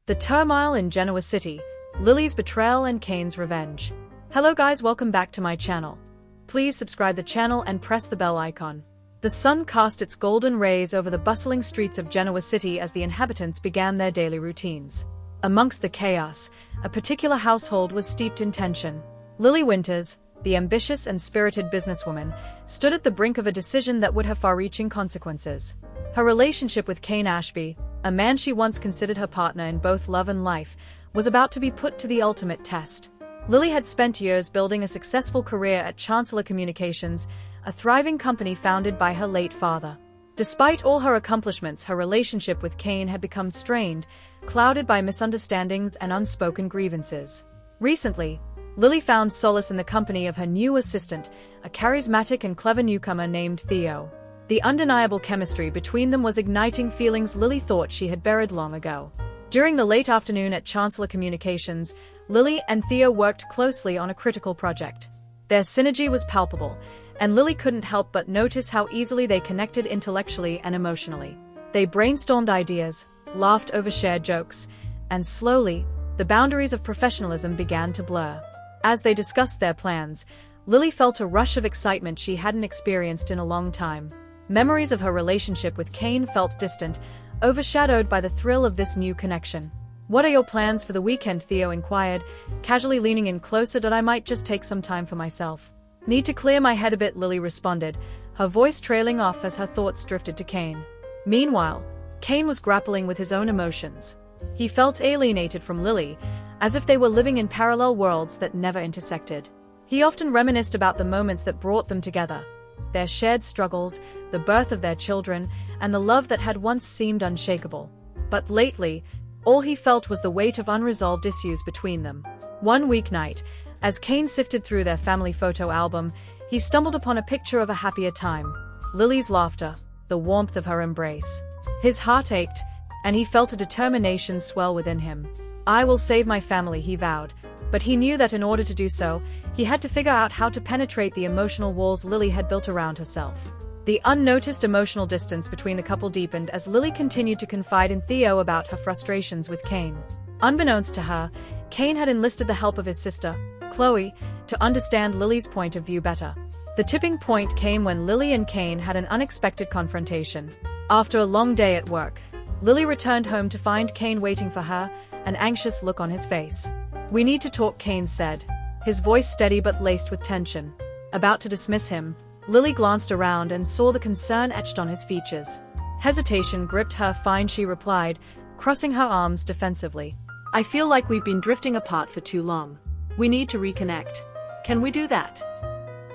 The turmoil in Genoa City, Lily's betrayal and Kane's revenge. Hello guys, welcome back to my channel. Please subscribe the channel and press the bell icon. The sun cast its golden rays over the bustling streets of Genoa City as the inhabitants began their daily routines. Amongst the chaos, a particular household was steeped in tension. Lily Winters, the ambitious and spirited businesswoman, stood at the brink of a decision that would have far-reaching consequences. Her relationship with Kane Ashby, a man she once considered her partner in both love and life, was about to be put to the ultimate test. Lily had spent years building a successful career at Chancellor Communications, a thriving company founded by her late father. Despite all her accomplishments, her relationship with Kane had become strained, clouded by misunderstandings and unspoken grievances. Recently, Lily found solace in the company of her new assistant, a charismatic and clever newcomer named Theo. The undeniable chemistry between them was igniting feelings Lily thought she had buried long ago. During the late afternoon at Chancellor Communications, Lily and Theo worked closely on a critical project. Their synergy was palpable, and Lily couldn't help but notice how easily they connected intellectually and emotionally. They brainstormed ideas, laughed over shared jokes, and slowly, the boundaries of professionalism began to blur. As they discussed their plans, Lily felt a rush of excitement she hadn't experienced in a long time. Memories of her relationship with Kane felt distant, overshadowed by the thrill of this new connection. "What are your plans for the weekend?" Theo inquired, casually leaning in closer. "That I might just take some time for myself. Need to clear my head a bit," Lily responded, her voice trailing off as her thoughts drifted to Kane. Meanwhile, Kane was grappling with his own emotions. He felt alienated from Lily, as if they were living in parallel worlds that never intersected. He often reminisced about the moments that brought them together, their shared struggles, the birth of their children, and the love that had once seemed unshakable. But lately, all he felt was the weight of unresolved issues between them. One weeknight, as Kane sifted through their family photo album, he stumbled upon a picture of a happier time. Lily's laughter, the warmth of her embrace. His heart ached, and he felt a determination swell within him. "I will save my family," he vowed, but he knew that in order to do so, he had to figure out how to penetrate the emotional walls Lily had built around herself. The unnoticed emotional distance between the couple deepened as Lily continued to confide in Theo about her frustrations with Kane. Unbeknownst to her, Kane had enlisted the help of his sister, Chloe, to understand Lily's point of view better. The tipping point came when Lily and Kane had an unexpected confrontation. After a long day at work, Lily returned home to find Kane waiting for her, an anxious look on his face. "We need to talk," Kane said, his voice steady but laced with tension. About to dismiss him, Lily glanced around and saw the concern etched on his features. Hesitation gripped her. "Fine," she replied, crossing her arms defensively. "I feel like we've been drifting apart for too long. We need to reconnect. Can we do that?"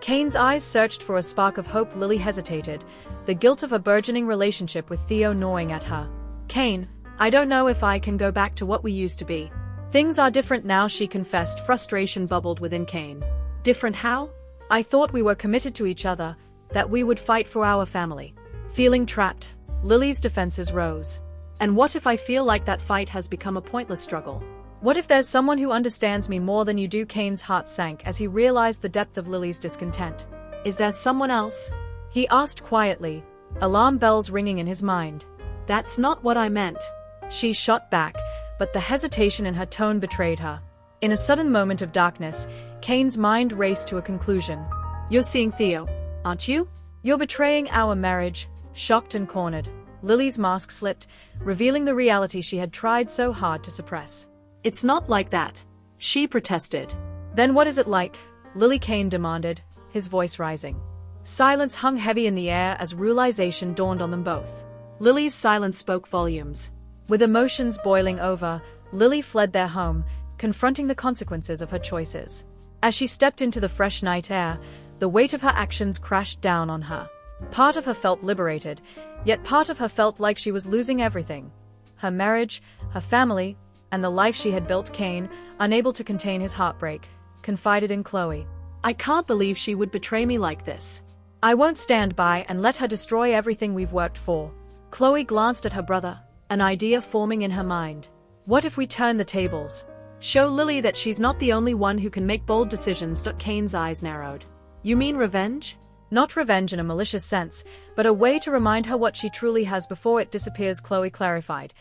Kane's eyes searched for a spark of hope. Lily hesitated, the guilt of a burgeoning relationship with Theo gnawing at her. "Kane, I don't know if I can go back to what we used to be. Things are different now," she confessed. Frustration bubbled within Kane. "Different how? I thought we were committed to each other, that we would fight for our family." Feeling trapped, Lily's defenses rose. "And what if I feel like that fight has become a pointless struggle? What if there's someone who understands me more than you do?" Kane's heart sank as he realized the depth of Lily's discontent. "Is there someone else?" he asked quietly, alarm bells ringing in his mind. "That's not what I meant," she shot back, but the hesitation in her tone betrayed her. In a sudden moment of darkness, Kane's mind raced to a conclusion. "You're seeing Theo, aren't you? You're betraying our marriage." Shocked and cornered, Lily's mask slipped, revealing the reality she had tried so hard to suppress. "It's not like that," she protested. "Then what is it like?" Lily, Kane demanded, his voice rising. Silence hung heavy in the air as realization dawned on them both. Lily's silence spoke volumes. With emotions boiling over, Lily fled their home, confronting the consequences of her choices. As she stepped into the fresh night air, the weight of her actions crashed down on her. Part of her felt liberated, yet part of her felt like she was losing everything. Her marriage, her family, and the life she had built. Kane, unable to contain his heartbreak, confided in Chloe. "I can't believe she would betray me like this. I won't stand by and let her destroy everything we've worked for." Chloe glanced at her brother, an idea forming in her mind. "What if we turn the tables? Show Lily that she's not the only one who can make bold decisions." Kane's eyes narrowed. "You mean revenge?" Not revenge in a malicious sense, but a way to remind her what she truly has before it disappears, Chloe clarified.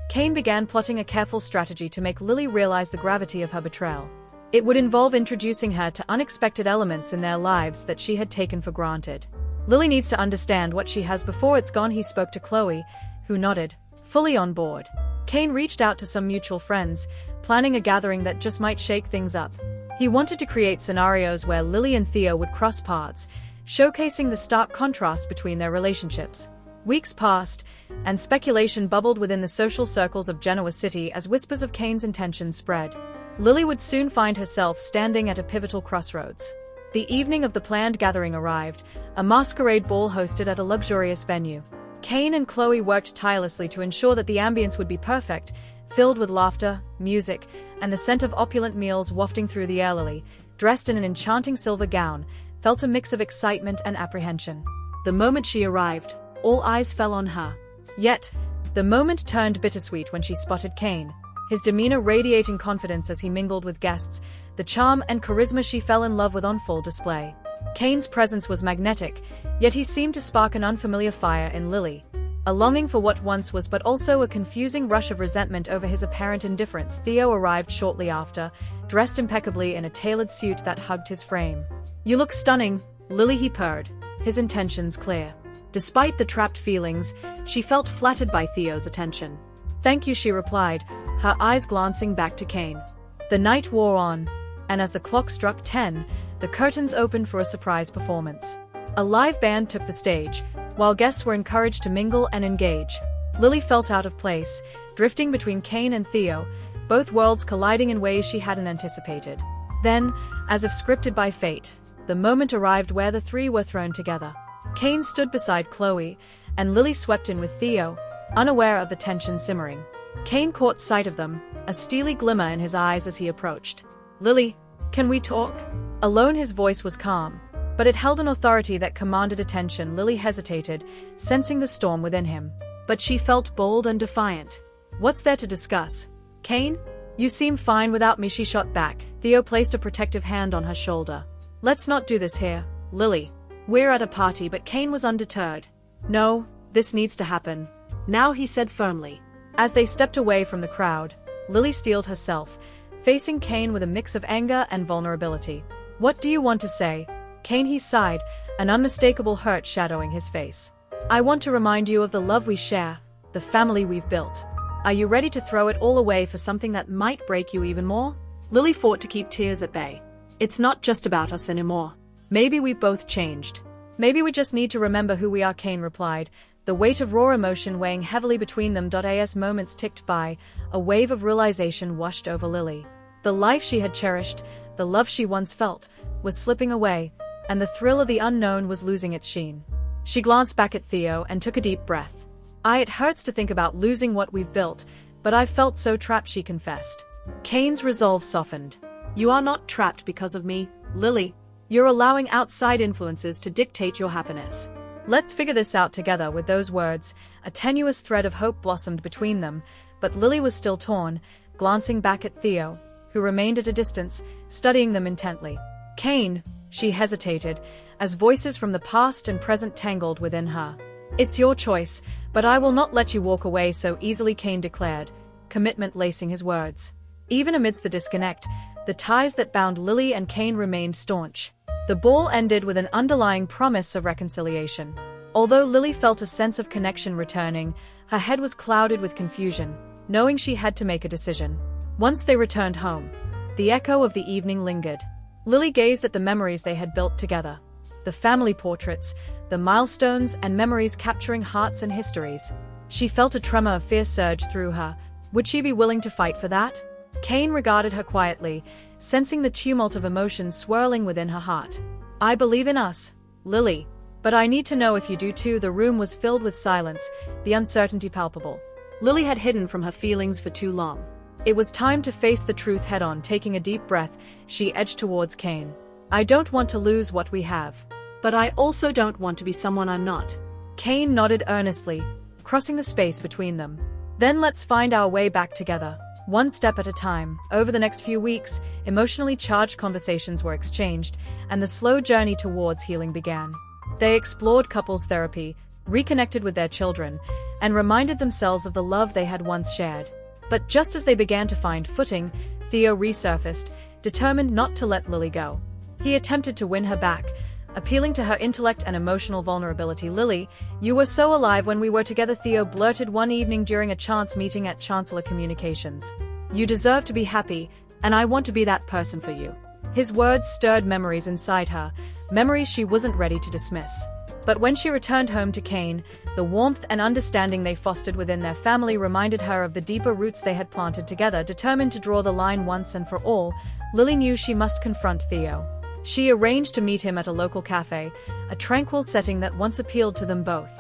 Kane began plotting a careful strategy to make Lily realize the gravity of her betrayal. It would involve introducing her to unexpected elements in their lives that she had taken for granted. Lily needs to understand what she has before it's gone. He spoke to Chloe, who nodded, fully on board. Kane reached out to some mutual friends, planning a gathering that just might shake things up. He wanted to create scenarios where Lily and Theo would cross paths, showcasing the stark contrast between their relationships. Weeks passed, and speculation bubbled within the social circles of Genoa City as whispers of Kane's intentions spread. Lily would soon find herself standing at a pivotal crossroads. The evening of the planned gathering arrived, a masquerade ball hosted at a luxurious venue. Kane and Chloe worked tirelessly to ensure that the ambience would be perfect, filled with laughter, music, and the scent of opulent meals wafting through the air. Lily, dressed in an enchanting silver gown, felt a mix of excitement and apprehension. The moment she arrived, all eyes fell on her. Yet, the moment turned bittersweet when she spotted Kane, his demeanor radiating confidence as he mingled with guests, the charm and charisma she fell in love with on full display. Kane's presence was magnetic, yet he seemed to spark an unfamiliar fire in Lily. A longing for what once was, but also a confusing rush of resentment over his apparent indifference. Theo arrived shortly after, dressed impeccably in a tailored suit that hugged his frame. "You look stunning, Lily," he purred, his intentions clear. Despite the trapped feelings, she felt flattered by Theo's attention. "Thank you," she replied, her eyes glancing back to Kane. The night wore on, and as the clock struck 10, the curtains opened for a surprise performance. A live band took the stage, while guests were encouraged to mingle and engage. Lily felt out of place, drifting between Kane and Theo, both worlds colliding in ways she hadn't anticipated. Then, as if scripted by fate, the moment arrived where the three were thrown together. Kane stood beside Chloe, and Lily swept in with Theo, unaware of the tension simmering. Kane caught sight of them, a steely glimmer in his eyes as he approached. "Lily, can we talk?" Alone his voice was calm, but it held an authority that commanded attention. Lily hesitated, sensing the storm within him. But she felt bold and defiant. "What's there to discuss? Kane? You seem fine without me," she shot back. Theo placed a protective hand on her shoulder. "Let's not do this here, Lily. We're at a party." But Kane was undeterred. "No, this needs to happen now," he said firmly. As they stepped away from the crowd, Lily steeled herself, facing Kane with a mix of anger and vulnerability. "What do you want to say, Kane?" he sighed, an unmistakable hurt shadowing his face. "I want to remind you of the love we share, the family we've built. Are you ready to throw it all away for something that might break you even more?" Lily fought to keep tears at bay. "It's not just about us anymore. Maybe we've both changed. Maybe we just need to remember who we are," Kane replied, the weight of raw emotion weighing heavily between them. As moments ticked by, a wave of realization washed over Lily. The life she had cherished, the love she once felt, was slipping away, and the thrill of the unknown was losing its sheen. She glanced back at Theo and took a deep breath. It hurts to think about losing what we've built, but I've felt so trapped," she confessed. Kane's resolve softened. "You are not trapped because of me, Lily. You're allowing outside influences to dictate your happiness. Let's figure this out together." With those words, a tenuous thread of hope blossomed between them, but Lily was still torn, glancing back at Theo, who remained at a distance, studying them intently. "Kane," she hesitated, as voices from the past and present tangled within her. "It's your choice, but I will not let you walk away so easily," Kane declared, commitment lacing his words. Even amidst the disconnect, the ties that bound Lily and Kane remained staunch. The ball ended with an underlying promise of reconciliation. Although Lily felt a sense of connection returning, her head was clouded with confusion, knowing she had to make a decision. Once they returned home, the echo of the evening lingered. Lily gazed at the memories they had built together. The family portraits, the milestones and memories capturing hearts and histories. She felt a tremor of fear surge through her. Would she be willing to fight for that? Kane regarded her quietly, sensing the tumult of emotions swirling within her heart. "I believe in us, Lily. But I need to know if you do too." The room was filled with silence, the uncertainty palpable. Lily had hidden from her feelings for too long. It was time to face the truth head-on. Taking a deep breath, she edged towards Kane. "I don't want to lose what we have. But I also don't want to be someone I'm not." Kane nodded earnestly, crossing the space between them. "Then let's find our way back together, one step at a time." Over the next few weeks, emotionally charged conversations were exchanged, and the slow journey towards healing began. They explored couples therapy, reconnected with their children, and reminded themselves of the love they had once shared. But just as they began to find footing, Theo resurfaced, determined not to let Lily go. He attempted to win her back, appealing to her intellect and emotional vulnerability. "Lily, you were so alive when we were together," Theo blurted one evening during a chance meeting at Chancellor Communications. "You deserve to be happy, and I want to be that person for you." His words stirred memories inside her, memories she wasn't ready to dismiss. But when she returned home to Kane, the warmth and understanding they fostered within their family reminded her of the deeper roots they had planted together. Determined to draw the line once and for all, Lily knew she must confront Theo. She arranged to meet him at a local cafe, a tranquil setting that once appealed to them both.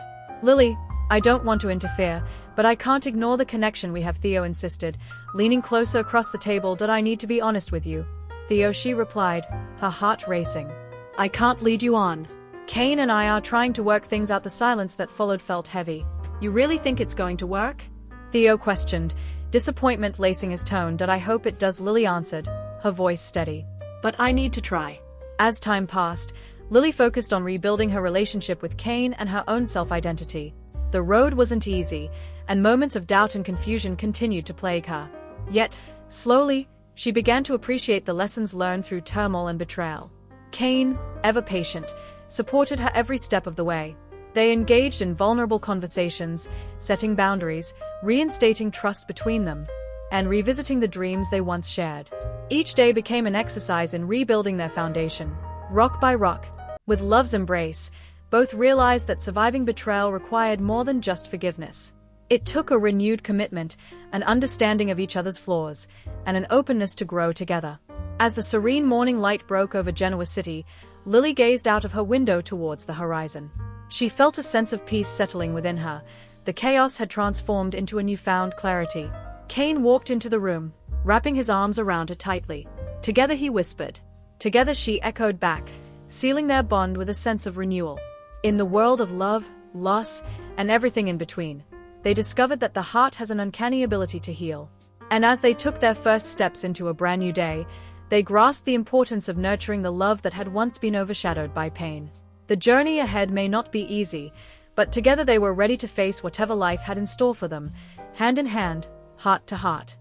"Lily, I don't want to interfere, but I can't ignore the connection we have," Theo insisted, leaning closer across the table. "Did I need to be honest with you, Theo?" she replied, her heart racing. "I can't lead you on. Kane and I are trying to work things out." The silence that followed felt heavy. "You really think it's going to work?" Theo questioned, disappointment lacing his tone. "Did I hope it does," Lily answered, her voice steady. "But I need to try." As time passed, Lily focused on rebuilding her relationship with Kane and her own self-identity. The road wasn't easy, and moments of doubt and confusion continued to plague her. Yet, slowly, she began to appreciate the lessons learned through turmoil and betrayal. Kane, ever patient, supported her every step of the way. They engaged in vulnerable conversations, setting boundaries, reinstating trust between them, and revisiting the dreams they once shared. Each day became an exercise in rebuilding their foundation, rock by rock. With love's embrace, both realized that surviving betrayal required more than just forgiveness. It took a renewed commitment, an understanding of each other's flaws, and an openness to grow together. As the serene morning light broke over Genoa City, Lily gazed out of her window towards the horizon. She felt a sense of peace settling within her. The chaos had transformed into a newfound clarity. Kane walked into the room, wrapping his arms around her tightly. "Together," he whispered. "Together," she echoed back, sealing their bond with a sense of renewal. In the world of love, loss, and everything in between, they discovered that the heart has an uncanny ability to heal. And as they took their first steps into a brand new day, they grasped the importance of nurturing the love that had once been overshadowed by pain. The journey ahead may not be easy, but together they were ready to face whatever life had in store for them, hand in hand, heart to heart.